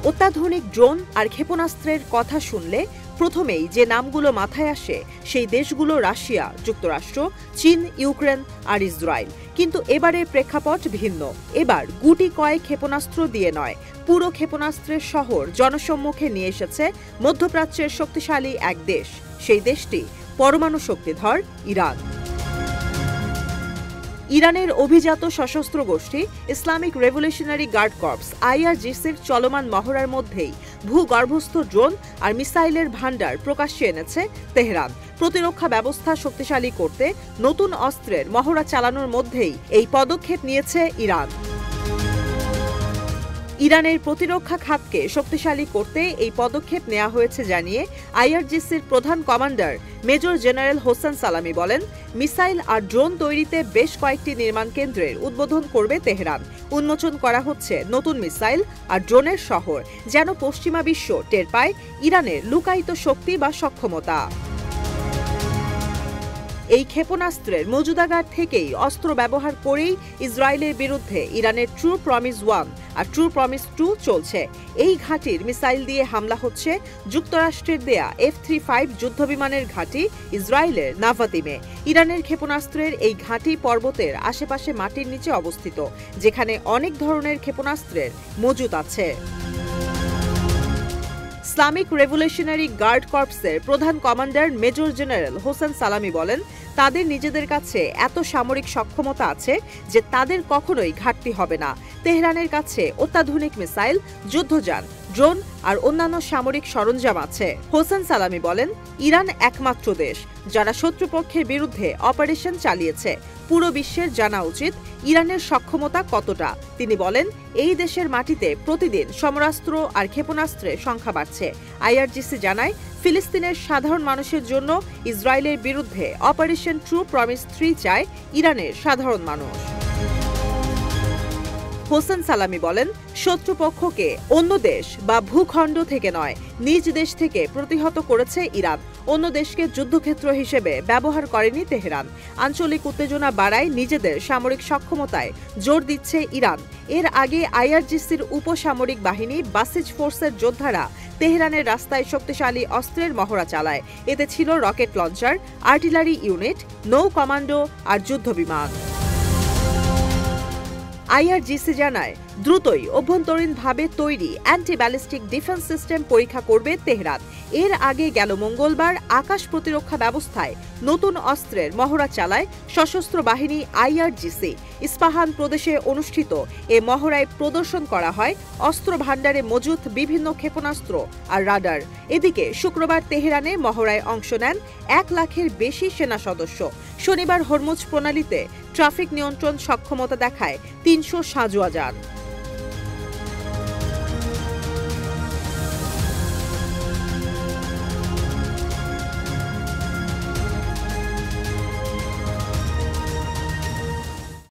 অত্যাধুনিক ড্রোন আর ক্ষেপণাস্ত্রের কথা শুনলে প্রথমেই যে নামগুলো মাথায় আসে সেই দেশগুলো রাশিয়া, যুক্তরাষ্ট্র, চীন, ইউক্রেন আর ইসরায়েল। কিন্তু এবারের প্রেক্ষাপট ভিন্ন। এবার গুটি কয়েক ক্ষেপণাস্ত্র দিয়ে নয়, পুরো ক্ষেপণাস্ত্রের শহর জনসম্মুখে নিয়ে এসেছে মধ্যপ্রাচ্যের শক্তিশালী এক দেশ। সেই দেশটি পরমাণু শক্তিধর ইরান। ইরানের অভিজাত সশস্ত্র গোষ্ঠী ইসলামিক রেভলিউশনারি গার্ড কর্পস IRGCর চলমান মহড়ার মধ্যেই ভূগর্ভস্থ ড্রোন আর মিসাইলের ভান্ডার প্রকাশ্যে এনেছে তেহরান। প্রতিরক্ষা ব্যবস্থা শক্তিশালী করতে নতুন অস্ত্রের মহড়া চালানোর মধ্যেই এই পদক্ষেপ নিয়েছে ইরান। ইরানের প্রতিরক্ষা খাতকে শক্তিশালী করতে এই পদক্ষেপ নেওয়া হয়েছে জানিয়ে IRGCর প্রধান কমান্ডার মেজর জেনারেল হোসেন সালামি বলেন, মিসাইল আর ড্রোন তৈরিতে বেশ কয়েকটি নির্মাণ কেন্দ্রের উদ্বোধন করবে তেহরান। উন্মোচন করা হচ্ছে নতুন মিসাইল আর ড্রোনের শহর, যেন পশ্চিমা বিশ্ব টের পায় ইরানের লুকায়িত শক্তি বা সক্ষমতা। এই ক্ষেপণাস্ত্রের মজুদাগার থেকেই অস্ত্র ব্যবহার করেই ইসরায়েলের বিরুদ্ধে ইরানের ট্রু প্রমিস 1 আর ট্রু প্রমিস 2 চলছে। এই ঘাঁটির মিসাইল দিয়ে হামলা হচ্ছে যুক্তরাষ্ট্রের দেয়া F-35 যুদ্ধবিমানের ঘাঁটি ইসরায়েলের নাভাতিমে। ইরানের ক্ষেপণাস্ত্রের এই ঘাঁটি পর্বতের আশেপাশে মাটির নিচে অবস্থিত, যেখানে অনেক ধরনের ক্ষেপণাস্ত্রের মজুত আছে। ইসলামিক রেভলিউশনারি গার্ড কর্পসের প্রধান কমান্ডার মেজর জেনারেল হোসেন সালামি বলেন, তাদের নিজেদের কাছে এত সামরিক সক্ষমতা আছে যে তাদের কখনোই ঘাটতি হবে না। তেহরানের কাছে অত্যাধুনিক মিসাইল, যুদ্ধযান, ড্রোন আর অন্যান্য সামরিক সরঞ্জাম আছে। হোসেন সালামি বলেন, ইরান একমাত্র দেশ যারা শত্রুপক্ষের বিরুদ্ধে অপারেশন চালিয়েছে। পুরো বিশ্বের জানা উচিত ইরানের সক্ষমতা কতটা। তিনি বলেন, এই দেশের মাটিতে প্রতিদিন সমরাস্ত্র আর ক্ষেপণাস্ত্রের সংখ্যা বাড়ছে। IRGC জানায়, ফিলিস্তিনের সাধারণ মানুষের জন্য ইসরায়েলের বিরুদ্ধে অপারেশন ট্রু প্রমিস 3 চায় ইরানের সাধারণ মানুষ। হোসেন সালামি বলেন, শত্রুপক্ষকে অন্য দেশ বা ভূখণ্ড থেকে নয়, নিজ দেশ থেকে প্রতিহত করেছে ইরান। অন্য দেশকে যুদ্ধক্ষেত্র হিসেবে ব্যবহার করেনি তেহরান। আঞ্চলিক উত্তেজনা বাড়ায় নিজেদের সামরিক সক্ষমতায় জোর দিচ্ছে ইরান। এর আগে IRGCর উপসামরিক বাহিনী বাসিজ ফোর্সের যোদ্ধারা তেহরানের রাস্তায় শক্তিশালী অস্ত্রের মহড়া চালায়। এতে ছিল রকেট লঞ্চার, আর্টিলারি ইউনিট, নৌ কমান্ডো আর যুদ্ধবিমান। IRGC জানায়, দ্রুতই অভ্যন্তরীণভাবে তৈরি অ্যান্টি ব্যালিস্টিক ডিফেন্স সিস্টেম পরীক্ষা করবে তেহরান। এর আগে গেল মঙ্গলবার আকাশ প্রতিরক্ষা ব্যবস্থায় নতুন অস্ত্রের মহড়া চালায় সশস্ত্র বাহিনী IRGC। ইস্পাহান প্রদেশে অনুষ্ঠিত এ মহড়ায় প্রদর্শন করা হয় অস্ত্র ভাণ্ডারে মজুত বিভিন্ন ক্ষেপণাস্ত্র আর রাডার। এদিকে শুক্রবার তেহরানে মহড়ায় অংশ নেন 1 লাখের বেশি সেনা সদস্য। শনিবার হরমুজ প্রণালীতে ট্রাফিক নিয়ন্ত্রণ সক্ষমতা দেখায় 300 সাঁজোয়া যান।